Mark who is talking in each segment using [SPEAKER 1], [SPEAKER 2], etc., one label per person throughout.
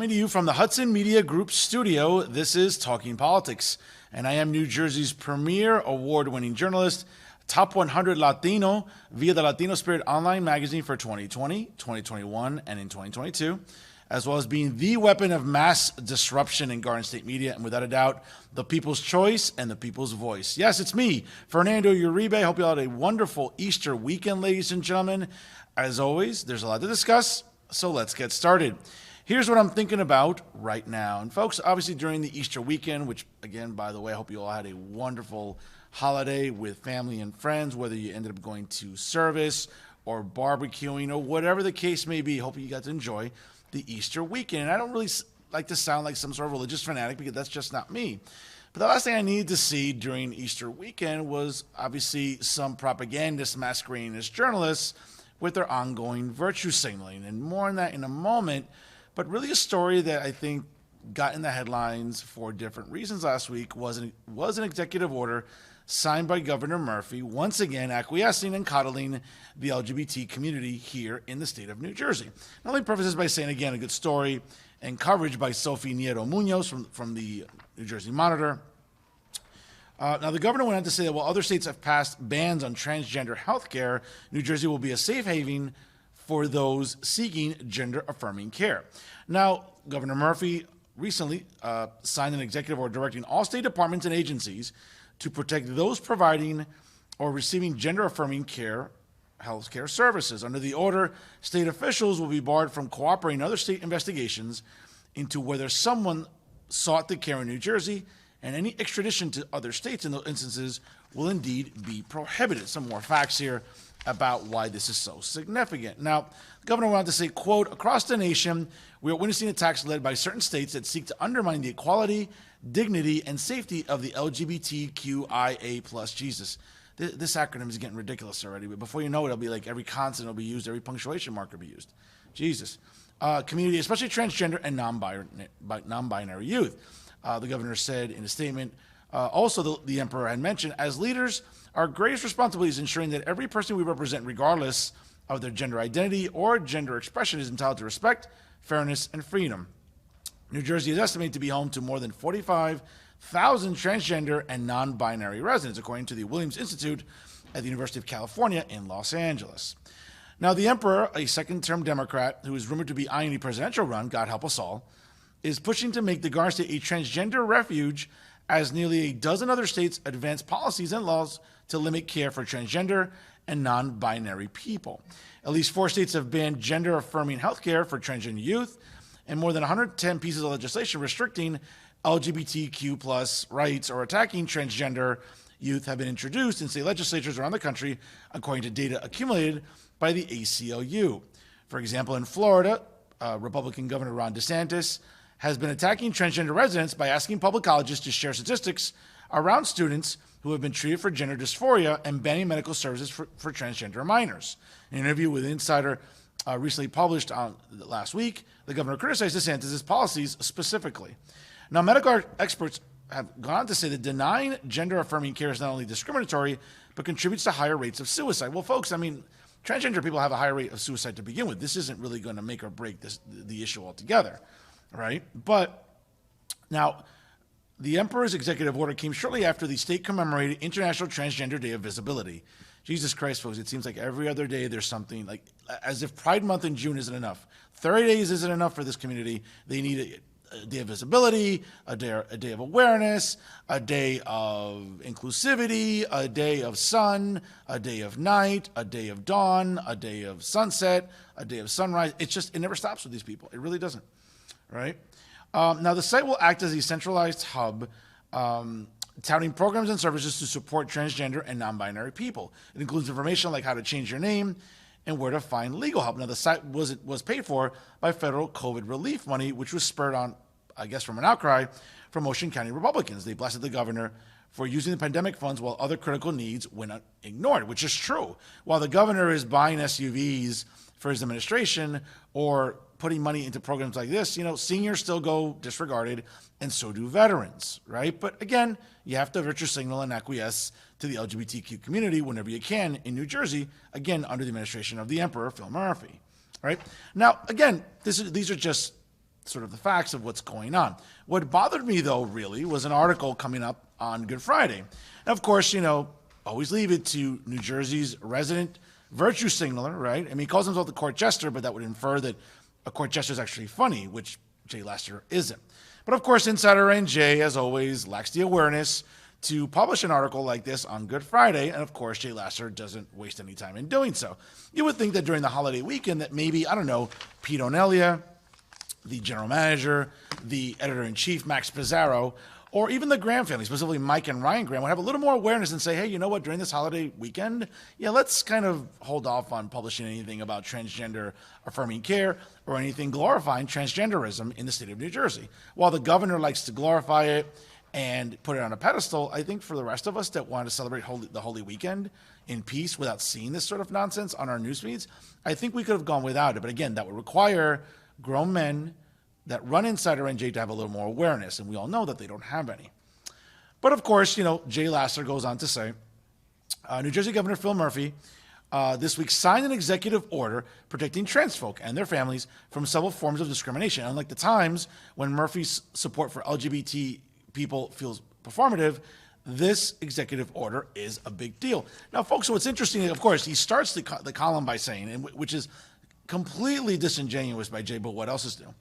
[SPEAKER 1] to you from the Hudson Media Group studio. This is Talking Politics, and I am New Jersey's premier award-winning journalist, Top 100 Latino via the Latino Spirit online magazine for 2020, 2021, and in 2022, as well as being the weapon of mass disruption in Garden State media, and without a doubt, the people's choice and the people's voice. Yes, it's me, Fernando Uribe. I hope you all had a wonderful Easter weekend, ladies and gentlemen. As always, there's a lot to discuss, so let's get started. Here's what I'm thinking about right now. And folks, obviously during the Easter weekend, which again, by the way, I hope you all had a wonderful holiday with family and friends, whether you ended up going to service or barbecuing or whatever the case may be. Hope you got to enjoy the Easter weekend. And I don't really like to sound like some sort of religious fanatic because that's just not me. But the last thing I needed to see during Easter weekend was obviously some propagandists masquerading as journalists with their ongoing virtue signaling. And more on that in a moment. But really a story that I think got in the headlines for different reasons last week was an executive order signed by Governor Murphy, once again acquiescing and coddling the LGBT community here in the state of New Jersey. Now, let me preface this by saying, again, a good story and coverage by Sophie Nieto Munoz from the New Jersey Monitor. Now, the governor went on to say that while other states have passed bans on transgender health care, New Jersey will be a safe haven for those seeking gender-affirming care. Now, Governor Murphy recently signed an executive order directing all state departments and agencies to protect those providing or receiving gender-affirming care, health care services. Under the order, state officials will be barred from cooperating in other state investigations into whether someone sought the care in New Jersey, and any extradition to other states in those instances will indeed be prohibited. Some more facts here about why this is so significant. Now, the governor went on to say, quote, across the nation, we are witnessing attacks led by certain states that seek to undermine the equality, dignity, and safety of the LGBTQIA plus Jesus. This acronym is getting ridiculous already, but before you know it, it'll be like every consonant will be used, every punctuation mark will be used. Jesus. Community, especially transgender and non-binary youth. The governor said in a statement, also the emperor had mentioned, as leaders, our greatest responsibility is ensuring that every person we represent, regardless of their gender identity or gender expression, is entitled to respect, fairness, and freedom. New Jersey is estimated to be home to more than 45,000 transgender and non-binary residents, according to the Williams Institute at the University of California in Los Angeles. Now, the emperor, a second-term Democrat who is rumored to be eyeing a presidential run, God help us all, is pushing to make the Garden State a transgender refuge as nearly a dozen other states advance policies and laws to limit care for transgender and non-binary people. At least 4 states have banned gender-affirming health care for transgender youth, and more than 110 pieces of legislation restricting LGBTQ plus rights or attacking transgender youth have been introduced in state legislatures around the country, according to data accumulated by the ACLU. For example, in Florida, Republican Governor Ron DeSantis has been attacking transgender residents by asking public colleges to share statistics around students who have been treated for gender dysphoria and banning medical services for transgender minors. In an interview with Insider recently published last week, the governor criticized DeSantis' policies specifically. Now, medical experts have gone on to say that denying gender-affirming care is not only discriminatory, but contributes to higher rates of suicide. Well, folks, I mean, transgender people have a higher rate of suicide to begin with. This isn't really going to make or break the issue altogether, right? But now, the emperor's executive order came shortly after the state commemorated International Transgender Day of Visibility. Jesus Christ, folks, it seems like every other day there's something, like as if Pride Month in June isn't enough. 30 days isn't enough for this community. They need a day of visibility, a day of awareness, a day of inclusivity, a day of sun, a day of night, a day of dawn, a day of sunset, a day of sunrise. It never stops with these people. It really doesn't, right? Now, the site will act as a centralized hub, touting programs and services to support transgender and non-binary people. It includes information like how to change your name and where to find legal help. Now, the site was paid for by federal COVID relief money, which was spurred on, I guess, from an outcry from Ocean County Republicans. They blasted the governor for using the pandemic funds while other critical needs went ignored, which is true. While the governor is buying SUVs for his administration or putting money into programs like this, seniors still go disregarded, and so do veterans, right? But again, you have to virtue signal and acquiesce to the LGBTQ community whenever you can in New Jersey, again, under the administration of the Emperor, Phil Murphy, right? Now, again, these are just sort of the facts of what's going on. What bothered me, though, really, was an article coming up on Good Friday. And of course, always leave it to New Jersey's resident virtue signaler, right? I mean, he calls himself the court jester, but that would infer that a court jester is actually funny, which Jay Lester isn't. But of course, Insider NJ, as always, lacks the awareness to publish an article like this on Good Friday, and of course, Jay Lester doesn't waste any time in doing so. You would think that during the holiday weekend that maybe, I don't know, Pete O'Nelia, the general manager, the editor-in-chief, Max Pizarro, or even the Graham family, specifically Mike and Ryan Graham, would have a little more awareness and say, hey, you know what, during this holiday weekend, let's kind of hold off on publishing anything about transgender affirming care or anything glorifying transgenderism in the state of New Jersey. While the governor likes to glorify it and put it on a pedestal, I think for the rest of us that want to celebrate the Holy Weekend in peace without seeing this sort of nonsense on our news feeds, I think we could have gone without it. But again, that would require grown men that run Insider NJ to have a little more awareness, and we all know that they don't have any. But of course, Jay Lester goes on to say, New Jersey Governor Phil Murphy this week signed an executive order protecting trans folk and their families from several forms of discrimination. Unlike the times when Murphy's support for LGBT people feels performative, this executive order is a big deal. Now, folks, what's interesting, of course, he starts the column by saying, which is completely disingenuous by Jay, but what else is new?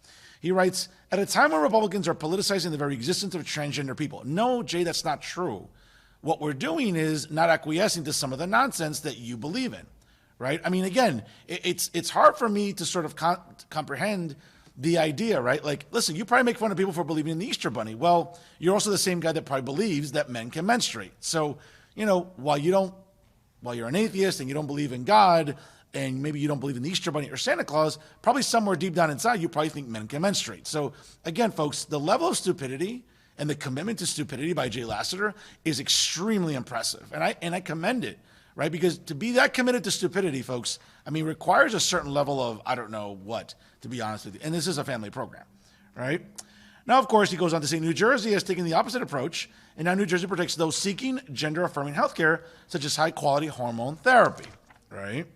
[SPEAKER 1] He writes, at a time when Republicans are politicizing the very existence of transgender people. No, Jay, that's not true. What we're doing is not acquiescing to some of the nonsense that you believe in, right? I mean, again, it's hard for me to sort of comprehend the idea, right? Like, listen, you probably make fun of people for believing in the Easter Bunny. Well, you're also the same guy that probably believes that men can menstruate. So, while you're an atheist and you don't believe in God, and maybe you don't believe in the Easter Bunny or Santa Claus, probably somewhere deep down inside, you probably think men can menstruate. So again, folks, the level of stupidity and the commitment to stupidity by Jay Lester is extremely impressive. And I commend it, right? Because to be that committed to stupidity, folks, requires a certain level of, I don't know what, to be honest with you. And this is a family program, right? Now, of course, he goes on to say New Jersey has taken the opposite approach, and now New Jersey protects those seeking gender-affirming healthcare, such as high-quality hormone therapy, right?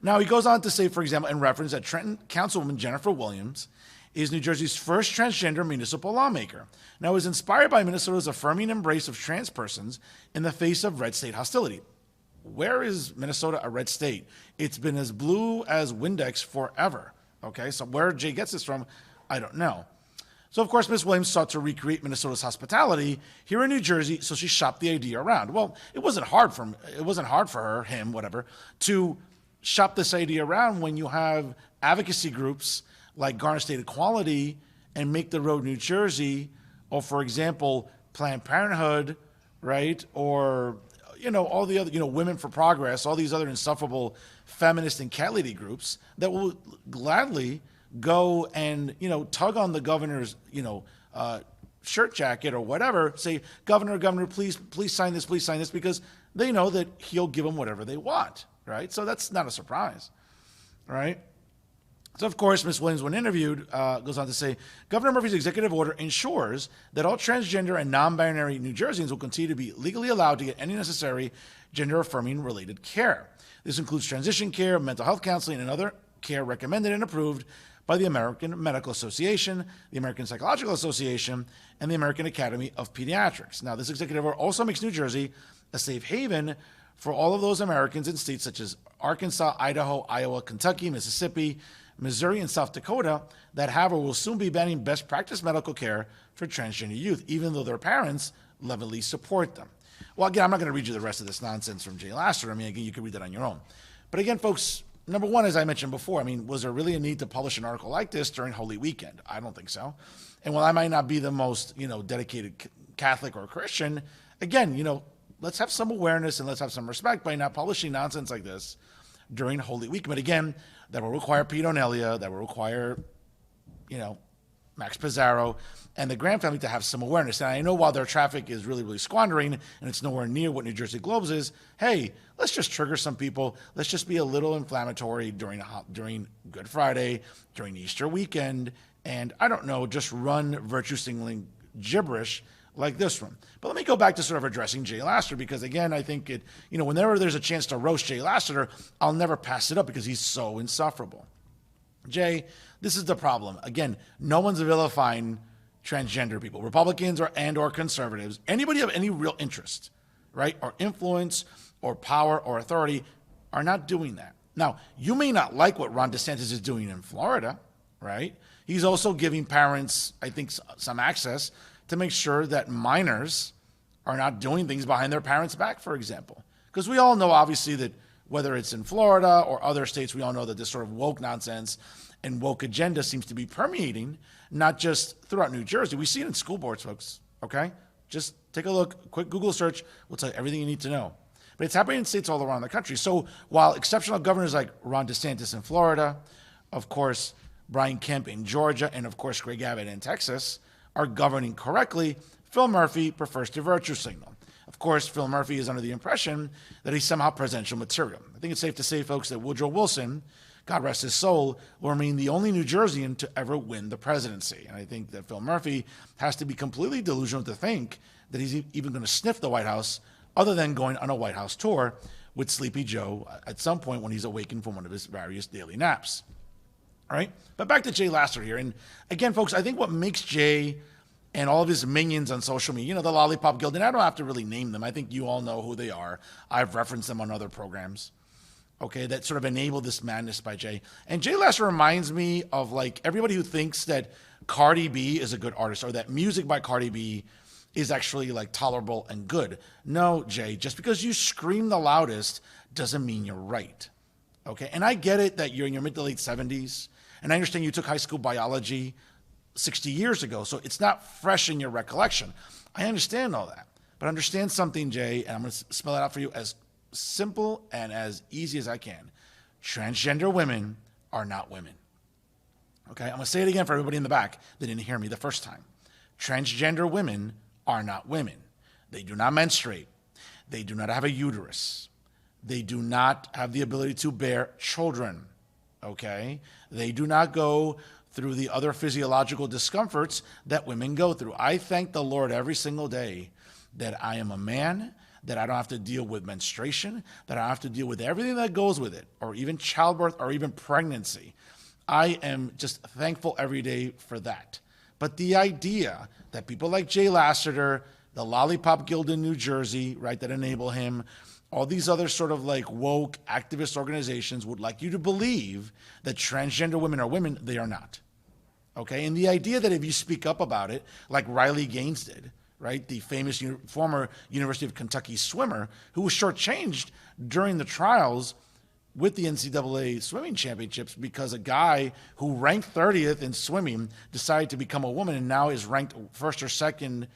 [SPEAKER 1] Now, he goes on to say, for example, in reference that Trenton Councilwoman Jennifer Williams is New Jersey's first transgender municipal lawmaker. Now, it was inspired by Minnesota's affirming embrace of trans persons in the face of red state hostility. Where is Minnesota a red state? It's been as blue as Windex forever, okay? So where Jay gets this from, I don't know. So, of course, Ms. Williams sought to recreate Minnesota's hospitality here in New Jersey, so she shopped the idea around. Well, it wasn't hard for her, him, whatever, to shop this idea around when you have advocacy groups like Garner State Equality and Make the Road New Jersey, or for example, Planned Parenthood, right? Or, all the other, Women for Progress, all these other insufferable feminist and cat lady groups that will gladly go and, tug on the governor's, shirt jacket or whatever, say, Governor, please sign this, because they know that he'll give them whatever they want. Right? So that's not a surprise, right? So, of course, Ms. Williams, when interviewed, goes on to say, Governor Murphy's executive order ensures that all transgender and non-binary New Jerseyans will continue to be legally allowed to get any necessary gender-affirming related care. This includes transition care, mental health counseling, and other care recommended and approved by the American Medical Association, the American Psychological Association, and the American Academy of Pediatrics. Now, this executive order also makes New Jersey a safe haven for all of those Americans in states such as Arkansas, Idaho, Iowa, Kentucky, Mississippi, Missouri, and South Dakota that have or will soon be banning best practice medical care for transgender youth, even though their parents levelly support them. Well, again, I'm not going to read you the rest of this nonsense from Jay Lester. Again, you can read that on your own. But again, folks, number one, as I mentioned before, was there really a need to publish an article like this during Holy Weekend? I don't think so. And while I might not be the most, dedicated Catholic or Christian, again, let's have some awareness and let's have some respect by not publishing nonsense like this during Holy Week. But again, that will require Pete O'Nelia, that will require, Max Pizarro, and the Graham family to have some awareness. And I know while their traffic is really, really squandering and it's nowhere near what New Jersey Globes is, hey, let's just trigger some people. Let's just be a little inflammatory during Good Friday, during Easter weekend, and I don't know, just run virtue signaling gibberish like this one. But let me go back to sort of addressing Jay Lester, because again, I think whenever there's a chance to roast Jay Lester, I'll never pass it up because he's so insufferable. Jay, This is the problem. Again, no one's vilifying transgender people, Republicans or conservatives, anybody of any real interest, right, or influence or power or authority are not doing that. Now, you may not like what Ron DeSantis is doing in Florida, right? He's also giving parents, I think, some access to make sure that minors are not doing things behind their parents' back, for example. Because we all know, obviously, that whether it's in Florida or other states, we all know that this sort of woke nonsense and woke agenda seems to be permeating, not just throughout New Jersey. We see it in school boards, folks, okay? Just take a look, a quick Google search will tell you everything you need to know. But it's happening in states all around the country. So while exceptional governors like Ron DeSantis in Florida, of course, Brian Kemp in Georgia, and of course, Greg Abbott in Texas are governing correctly, Phil Murphy prefers to virtue signal. Of course, Phil Murphy is under the impression that he's somehow presidential material. I think it's safe to say, folks, that Woodrow Wilson, God rest his soul, will remain the only New Jerseyan to ever win the presidency. And I think that Phil Murphy has to be completely delusional to think that he's even going to sniff the White House other than going on a White House tour with Sleepy Joe at some point when he's awakened from one of his various daily naps. All right? But back to Jay Lasseter here. And again, folks, I think what makes Jay and all of his minions on social media, the Lollipop Guild, and I don't have to really name them. I think you all know who they are. I've referenced them on other programs, okay, that sort of enable this madness by Jay. And Jay Lasseter reminds me of like everybody who thinks that Cardi B is a good artist or that music by Cardi B is actually like tolerable and good. No, Jay, just because you scream the loudest doesn't mean you're right, okay? And I get it that you're in your mid to late 70s, and I understand you took high school biology 60 years ago, so it's not fresh in your recollection. I understand all that. But understand something, Jay, and I'm going to spell it out for you as simple and as easy as I can. Transgender women are not women. Okay? I'm going to say it again for everybody in the back that didn't hear me the first time. Transgender women are not women. They do not menstruate. They do not have a uterus. They do not have the ability to bear children. Okay? They do not go through the other physiological discomforts that women go through. I thank the Lord every single day that I am a man, that I don't have to deal with menstruation, that I don't have to deal with everything that goes with it, or even childbirth, or even pregnancy. I am just thankful every day for that. But the idea that people like Jay Lasseter, the Lollipop Guild in New Jersey, right, that enable him, all these other sort of like woke activist organizations would like you to believe that transgender women are women, they are not. Okay, and the idea that if you speak up about it, like Riley Gaines did, right, the famous former University of Kentucky swimmer who was shortchanged during the trials with the NCAA swimming championships because a guy who ranked 30th in swimming decided to become a woman and now is ranked first or second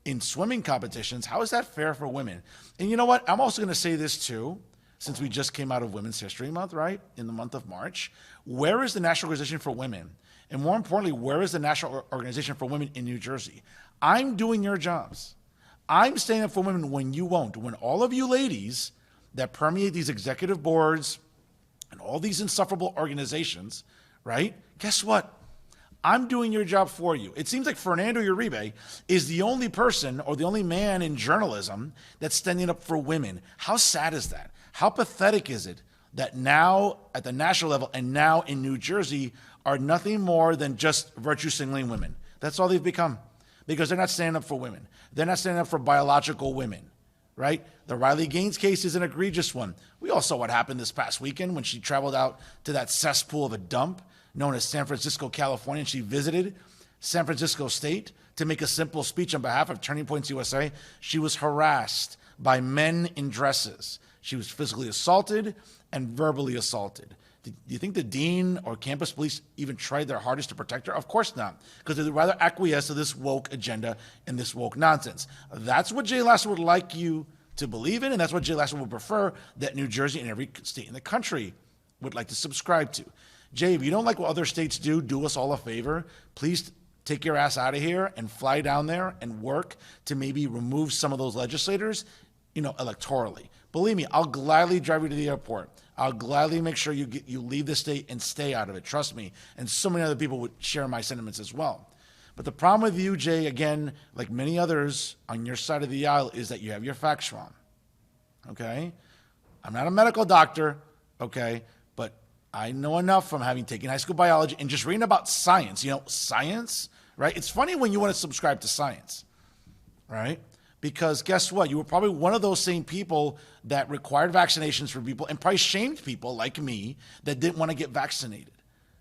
[SPEAKER 1] in swimming competitions. How is that fair for women? And you know what? I'm also going to say this too, since we just came out of Women's History Month, right, in the month of March. Where is the National Organization for Women? And more importantly, where is the National Organization for Women in New Jersey? I'm doing your jobs. I'm standing up for women when you won't. When all of you ladies that permeate these executive boards and all these insufferable organizations, right? Guess what? I'm doing your job for you. It seems like Fernando Uribe is the only person or the only man in journalism that's standing up for women. How sad is that? How pathetic is it that now at the national level and now in New Jersey are nothing more than just virtue signaling women? That's all they've become because they're not standing up for women. They're not standing up for biological women, right? The Riley Gaines case is an egregious one. We all saw what happened this past weekend when she traveled out to that cesspool of a dump known as San Francisco, California, and she visited San Francisco State to make a simple speech on behalf of Turning Points USA. She was harassed by men in dresses. She was physically assaulted and verbally assaulted. Do you think the dean or campus police even tried their hardest to protect her? Of course not, because they'd rather acquiesce to this woke agenda and this woke nonsense. That's what Jay Lasseter would like you to believe in, and that's what Jay Lasseter would prefer that New Jersey and every state in the country would like to subscribe to. Jay, if you don't like what other states do us all a favor. Please take your ass out of here and fly down there and work to maybe remove some of those legislators, electorally. Believe me, I'll gladly drive you to the airport. I'll gladly make sure you leave the state and stay out of it. Trust me. And so many other people would share my sentiments as well. But the problem with you, Jay, again, like many others on your side of the aisle, is that you have your facts wrong. Okay? I'm not a medical doctor, okay? But I know enough from having taken high school biology and just reading about science. Science, right? It's funny when you want to subscribe to science, right? Because guess what? You were probably one of those same people that required vaccinations for people and probably shamed people like me that didn't want to get vaccinated.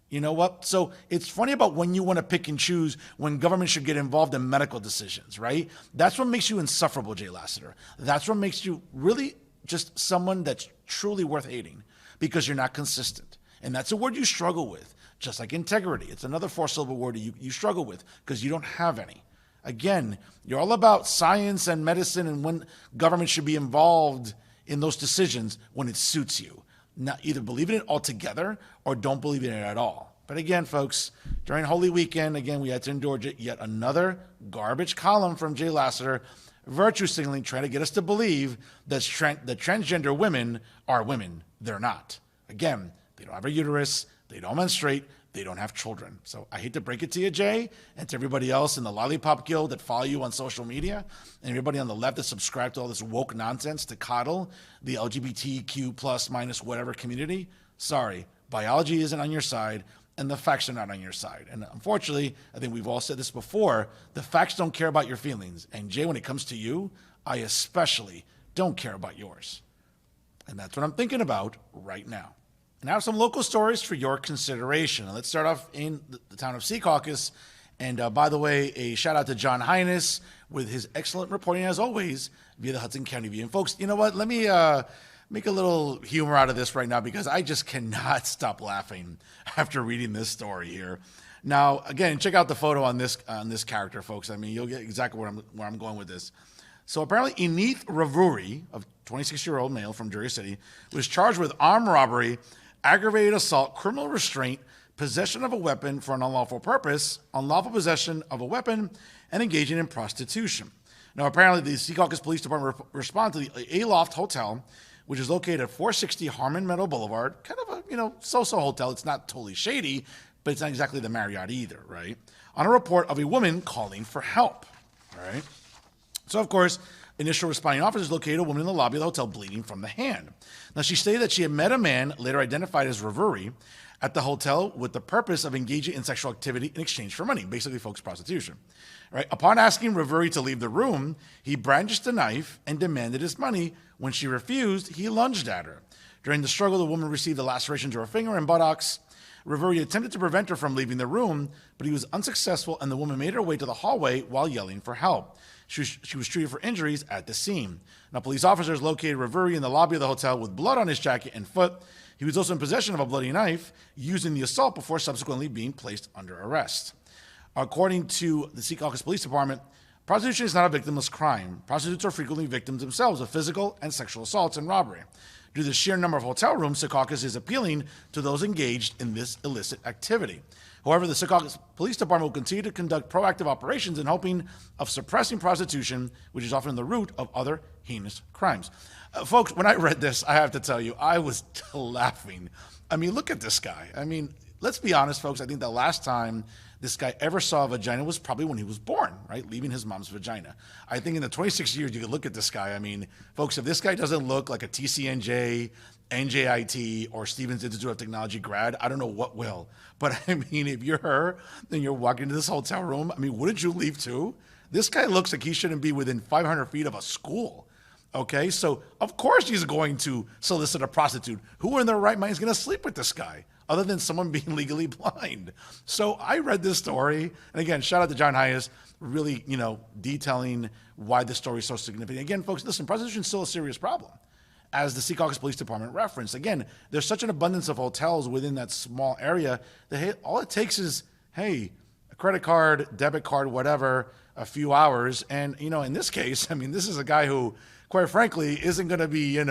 [SPEAKER 1] You know what? So it's funny about when you want to pick and choose when government should get involved in medical decisions, right? That's what makes you insufferable, Jay Lassiter. That's what makes you really just someone that's truly worth hating because you're not consistent. And that's a word you struggle with, just like integrity. It's another four-syllable word you struggle with because you don't have any. Again, you're all about science and medicine and when government should be involved in those decisions when it suits you. Not either believe in it altogether or don't believe in it at all. But again, folks, during Holy Weekend, again, we had to endure yet another garbage column from Jay Lassiter, virtue signaling, trying to get us to believe that transgender women are women. They're not. Again, they don't have a uterus, they don't menstruate, they don't have children. So I hate to break it to you, Jay, and to everybody else in the Lollipop Guild that follow you on social media, and everybody on the left that subscribe to all this woke nonsense to coddle the LGBTQ plus minus whatever community. Sorry, biology isn't on your side, and the facts are not on your side. And unfortunately, I think we've all said this before, the facts don't care about your feelings. And Jay, when it comes to you, I especially don't care about yours. And that's what I'm thinking about right now. Now some local stories for your consideration. Let's start off in the town of Secaucus. And by the way, a shout out to John Hines with his excellent reporting as always via the Hudson County View. And folks, you know what? Let me make a little humor out of this right now because I just cannot stop laughing after reading this story here. Now, again, check out the photo on this character, folks. I mean, you'll get exactly where I'm going with this. So apparently, Enith Ravuri, a 26-year-old male from Jersey City, was charged with armed robbery, aggravated assault, criminal restraint, possession of a weapon for an unlawful purpose, unlawful possession of a weapon, and engaging in prostitution. Now, apparently, the Secaucus Police Department responded to the Aloft Hotel, which is located at 460 Harmon Meadow Boulevard, kind of a, so-so hotel. It's not totally shady, but it's not exactly the Marriott either, right? On a report of a woman calling for help, all right? So, of course, initial responding officers located a woman in the lobby of the hotel bleeding from the hand. Now, she stated that she had met a man, later identified as Ravuri, at the hotel with the purpose of engaging in sexual activity in exchange for money, basically, folks, prostitution. Right? Upon asking Ravuri to leave the room, he brandished a knife and demanded his money. When she refused, he lunged at her. During the struggle, the woman received a laceration to her finger and buttocks. Ravuri attempted to prevent her from leaving the room, but he was unsuccessful, and the woman made her way to the hallway while yelling for help. She was treated for injuries at the scene. Now, police officers located Ravuri in the lobby of the hotel with blood on his jacket and foot. He was also in possession of a bloody knife used in the assault before subsequently being placed under arrest. According to the Secaucus Police Department, prostitution is not a victimless crime. Prostitutes are frequently victims themselves of physical and sexual assaults and robbery. Due to the sheer number of hotel rooms, Secaucus is appealing to those engaged in this illicit activity. However, the Secaucus Police Department will continue to conduct proactive operations in hoping of suppressing prostitution, which is often the root of other heinous crimes. Folks, when I read this, I have to tell you, I was laughing. I mean, look at this guy. I mean, let's be honest, folks. I think the last time this guy ever saw a vagina was probably when he was born, right? Leaving his mom's vagina. I think in the 26 years, you could look at this guy. I mean, folks, if this guy doesn't look like a TCNJ, NJIT, or Stevens Institute of Technology grad, I don't know what will. But I mean, if you're her, then you're walking into this hotel room. I mean, wouldn't you leave too? This guy looks like he shouldn't be within 500 feet of a school. Okay, so of course he's going to solicit a prostitute. Who in their right mind is going to sleep with this guy other than someone being legally blind? So I read this story, and again, shout out to John Hayes, really, detailing why this story is so significant. Again, folks, listen, prostitution is still a serious problem. As the Secaucus Police Department referenced, again, there's such an abundance of hotels within that small area that hey, all it takes is, hey, a credit card, debit card, whatever, a few hours. And, in this case, I mean, this is a guy who, quite frankly, isn't going to be,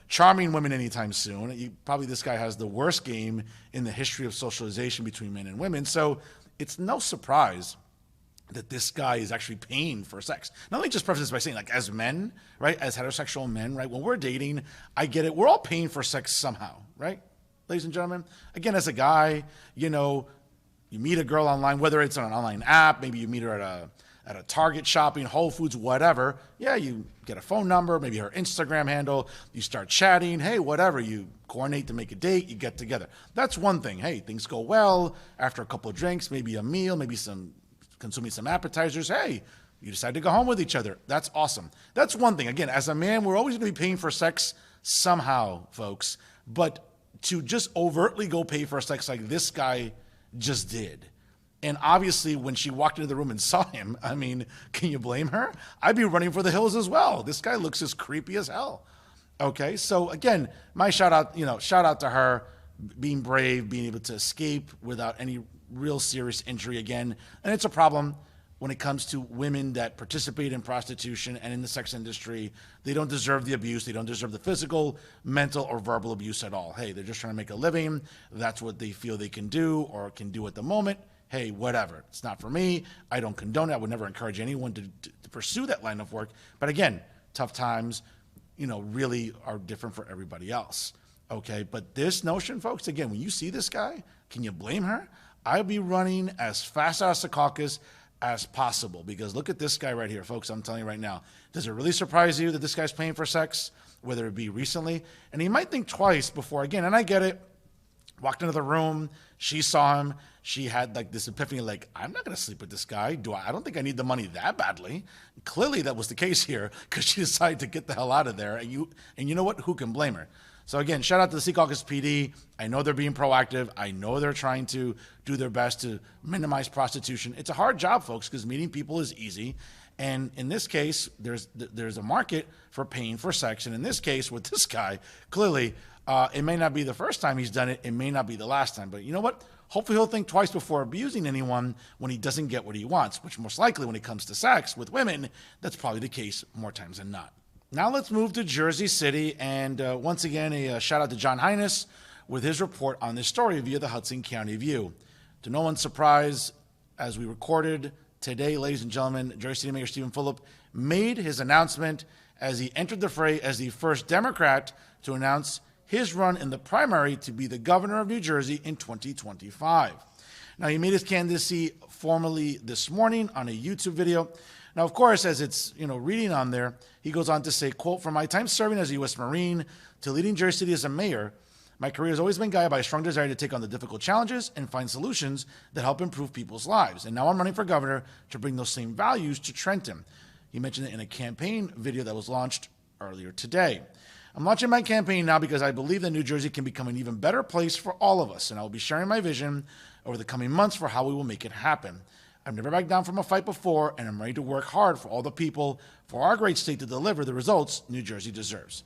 [SPEAKER 1] charming women anytime soon. Probably this guy has the worst game in the history of socialization between men and women. So it's no surprise that this guy is actually paying for sex. Not only just preface this by saying, like, as men, right, as heterosexual men, right, when we're dating, I get it, we're all paying for sex somehow, right, ladies and gentlemen? Again, as a guy, you meet a girl online, whether it's on an online app, maybe you meet her at at a Target shopping, Whole Foods, whatever. Yeah, you get a phone number, maybe her Instagram handle, you start chatting, hey, whatever, you coordinate to make a date, you get together. That's one thing. Hey, things go well after a couple of drinks, maybe a meal, maybe consuming some appetizers. Hey, you decide to go home with each other. That's awesome. That's one thing. Again, as a man, we're always going to be paying for sex somehow, folks. But to just overtly go pay for sex like this guy just did. And obviously, when she walked into the room and saw him, I mean, can you blame her? I'd be running for the hills as well. This guy looks as creepy as hell. Okay, so again, my shout out to her, being brave, being able to escape without any real serious injury again. And it's a problem when it comes to women that participate in prostitution and in the sex industry. They don't deserve the abuse. They don't deserve the physical, mental, or verbal abuse at all. Hey, they're just trying to make a living. That's what they feel they can do or can do at the moment. Hey, whatever. It's not for me. I don't condone it. I would never encourage anyone to pursue that line of work. But again, tough times, really are different for everybody else. Okay, but this notion, folks, again, when you see this guy, can you blame her? I'd be running as fast as the caucus as possible, because look at this guy right here, folks. I'm telling you right now, does it really surprise you that this guy's paying for sex, whether it be recently? And he might think twice before, again, and I get it, walked into the room, she saw him, she had like this epiphany, like, I'm not going to sleep with this guy. I don't think I need the money that badly. Clearly that was the case here, because she decided to get the hell out of there. And you know what? Who can blame her? So again, shout out to the Secaucus PD. I know they're being proactive. I know they're trying to do their best to minimize prostitution. It's a hard job, folks, because meeting people is easy. And in this case, there's a market for paying for sex. And in this case, with this guy, clearly, it may not be the first time he's done it. It may not be the last time. But you know what? Hopefully he'll think twice before abusing anyone when he doesn't get what he wants, which most likely when it comes to sex with women, that's probably the case more times than not. Now let's move to Jersey City, and once again, a shout out to John Hines with his report on this story via the Hudson County View. To no one's surprise, as we recorded today, ladies and gentlemen, Jersey City Mayor Stephen Fulop made his announcement as he entered the fray as the first Democrat to announce his run in the primary to be the governor of New Jersey in 2025. Now, he made his candidacy formally this morning on a YouTube video. Now, of course, as it's reading on there, he goes on to say, quote, "From my time serving as a U.S. Marine to leading Jersey City as a mayor, my career has always been guided by a strong desire to take on the difficult challenges and find solutions that help improve people's lives. And now I'm running for governor to bring those same values to Trenton." He mentioned it in a campaign video that was launched earlier today. "I'm launching my campaign now because I believe that New Jersey can become an even better place for all of us, and I will be sharing my vision over the coming months for how we will make it happen. I've never backed down from a fight before, and I'm ready to work hard for all the people, for our great state to deliver the results New Jersey deserves."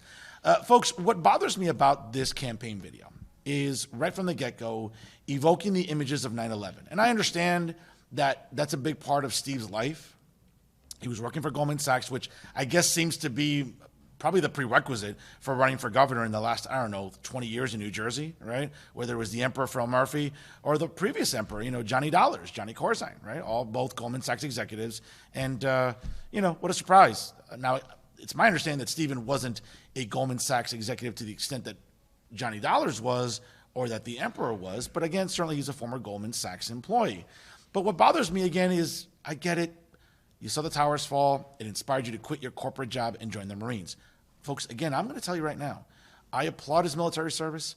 [SPEAKER 1] Folks, what bothers me about this campaign video is right from the get-go, evoking the images of 9/11. And I understand that that's a big part of Steve's life. He was working for Goldman Sachs, which I guess seems to be probably the prerequisite for running for governor in the last, 20 years in New Jersey, right? Whether it was the Emperor Phil Murphy or the previous emperor, Johnny Dollars, Johnny Corzine, right? Both Goldman Sachs executives. And, what a surprise. Now, it's my understanding that Stephen wasn't a Goldman Sachs executive to the extent that Johnny Dollars was or that the emperor was. But again, certainly he's a former Goldman Sachs employee. But what bothers me again is, I get it. You saw the towers fall. It inspired you to quit your corporate job and join the Marines. Folks, again, I'm going to tell you right now, I applaud his military service.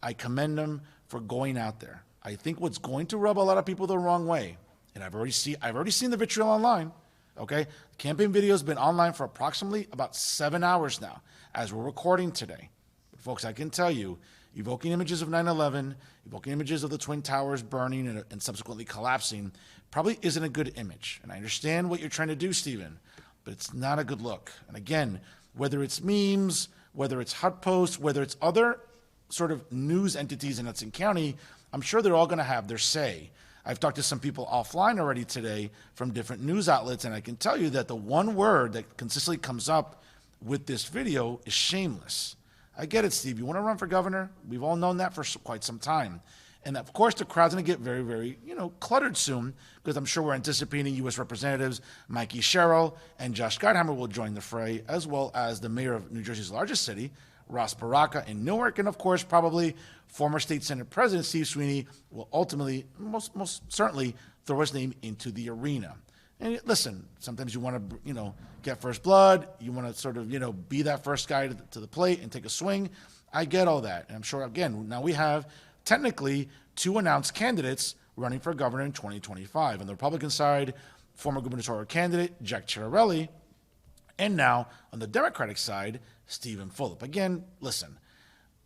[SPEAKER 1] I commend him for going out there. I think what's going to rub a lot of people the wrong way, and I've already seen the vitriol online, okay? The campaign video has been online for approximately about 7 hours now as we're recording today. But folks, I can tell you, evoking images of 9/11, evoking images of the Twin Towers burning and subsequently collapsing probably isn't a good image. And I understand what you're trying to do, Stephen, but it's not a good look. And again, whether it's memes, whether it's hut posts, whether it's other sort of news entities in Hudson County, I'm sure they're all going to have their say. I've talked to some people offline already today from different news outlets, and I can tell you that the one word that consistently comes up with this video is shameless. I get it, Steve. You want to run for governor? We've all known that for quite some time. And of course, the crowd's going to get very, very, cluttered soon, because I'm sure we're anticipating U.S. Representatives Mikey Sherrill and Josh Gottheimer will join the fray, as well as the mayor of New Jersey's largest city, Ross Baraka in Newark, and of course, probably former State Senate President Steve Sweeney will ultimately, most certainly, throw his name into the arena. And listen, sometimes you want to, get first blood. You want to sort of, be that first guy to the plate and take a swing. I get all that. And I'm sure, again, now we have technically 2 announced candidates running for governor in 2025. On the Republican side, former gubernatorial candidate Jack Ciattarelli, and now on the Democratic side, Stephen Fulop. Again, listen,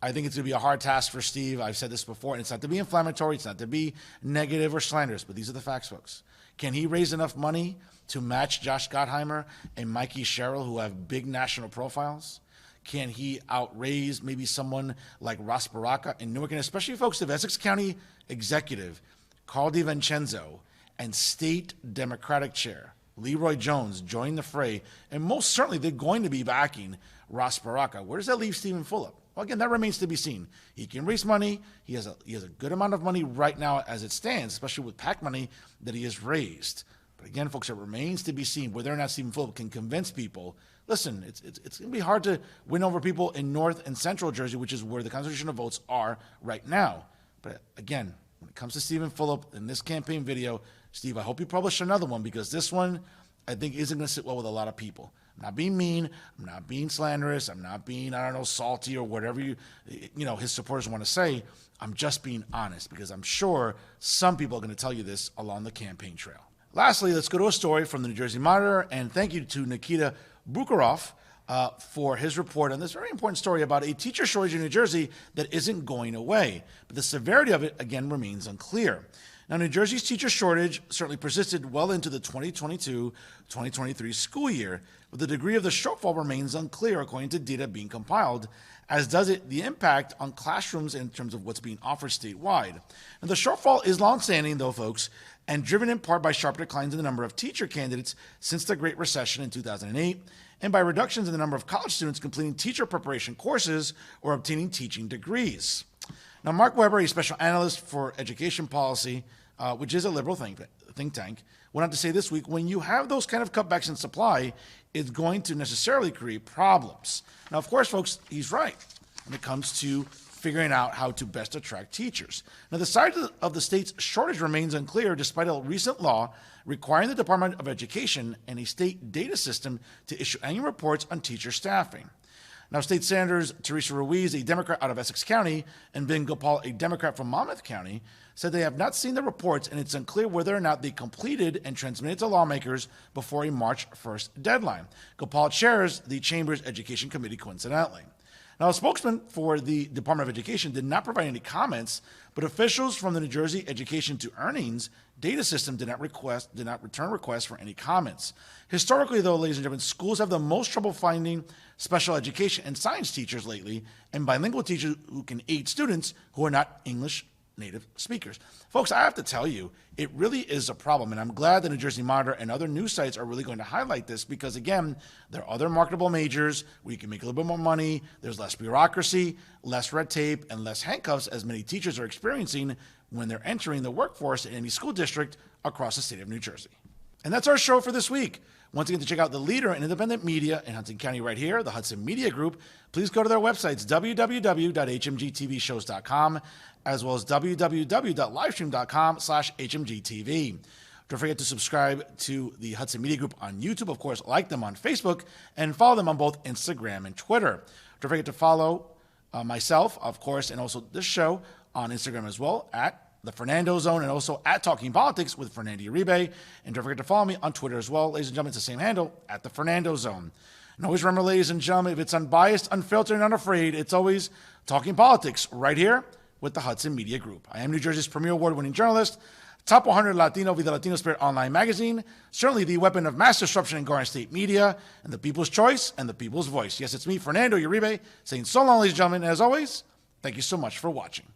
[SPEAKER 1] I think it's going to be a hard task for Steve. I've said this before, and it's not to be inflammatory, it's not to be negative or slanderous, but these are the facts, folks. Can he raise enough money to match Josh Gottheimer and Mikey Sherrill, who have big national profiles? Can he outraise maybe someone like Ross Baraka in Newark? And especially, folks, if Essex County Executive Carl DiVincenzo and State Democratic Chair Leroy Jones join the fray, and most certainly they're going to be backing Ross Baraka, where does that leave Stephen Fulop? Well, again, that remains to be seen. He can raise money. He has a good amount of money right now as it stands, especially with PAC money that he has raised. But again, folks, it remains to be seen whether or not Stephen Fulop can convince people. Listen, it's going to be hard to win over people in North and Central Jersey, which is where the concentration of votes are right now. But again, when it comes to Stephen Fulop in this campaign video, Steve, I hope you publish another one, because this one, I think, isn't going to sit well with a lot of people. I'm not being mean. I'm not being slanderous. I'm not being, salty or whatever his supporters want to say. I'm just being honest, because I'm sure some people are going to tell you this along the campaign trail. Lastly, let's go to a story from the New Jersey Monitor, and thank you to Nikita Bukharov for his report on this very important story about a teacher shortage in New Jersey that isn't going away. But the severity of it, again, remains unclear. Now, New Jersey's teacher shortage certainly persisted well into the 2022-2023 school year, but the degree of the shortfall remains unclear according to data being compiled, as does it the impact on classrooms in terms of what's being offered statewide. And the shortfall is longstanding, though, folks, and driven in part by sharp declines in the number of teacher candidates since the Great Recession in 2008, and by reductions in the number of college students completing teacher preparation courses or obtaining teaching degrees. Now, Mark Weber, a special analyst for education policy, which is a liberal think tank, went on to say this week, when you have those kind of cutbacks in supply, it's going to necessarily create problems. Now, of course, folks, he's right when it comes to figuring out how to best attract teachers. Now, the size of the state's shortage remains unclear despite a recent law requiring the Department of Education and a state data system to issue annual reports on teacher staffing. Now, State Senators Teresa Ruiz, a Democrat out of Essex County, and Ben Gopal, a Democrat from Monmouth County, said they have not seen the reports, and it's unclear whether or not they completed and transmitted to lawmakers before a March 1st deadline. Gopal chairs the Chamber's Education Committee, coincidentally. Now, a spokesman for the Department of Education did not provide any comments, but officials from the New Jersey Education to Earnings data system did not return requests for any comments. Historically, though, ladies and gentlemen, schools have the most trouble finding special education and science teachers lately, and bilingual teachers who can aid students who are not English native speakers. Folks, I have to tell you, it really is a problem, and I'm glad the New Jersey Monitor and other news sites are really going to highlight this, because again, there are other marketable majors where you can make a little bit more money, there's less bureaucracy, less red tape, and less handcuffs, as many teachers are experiencing when they're entering the workforce in any school district across the state of New Jersey. And that's our show for this week. Once again, to check out the leader in independent media in Hudson County right here, the Hudson Media Group, please go to their websites, www.hmgtvshows.com, as well as www.livestream.com/hmgtv. Don't forget to subscribe to the Hudson Media Group on YouTube. Of course, like them on Facebook, and follow them on both Instagram and Twitter. Don't forget to follow myself, of course, and also this show on Instagram as well, at The Fernando Zone, and also at Talking Politics with Fernando Uribe. And don't forget to follow me on Twitter as well, ladies and gentlemen. It's the same handle, at The Fernando Zone. And always remember, ladies and gentlemen, if it's unbiased, unfiltered, and unafraid, it's always Talking Politics right here with the Hudson Media Group. I am New Jersey's premier award-winning journalist, top 100 Latino Vida Latino Spirit online magazine, certainly the weapon of mass disruption in Garden State media, and the people's choice and the people's voice. Yes, it's me, Fernando Uribe, saying so long, ladies and gentlemen. And as always, thank you so much for watching.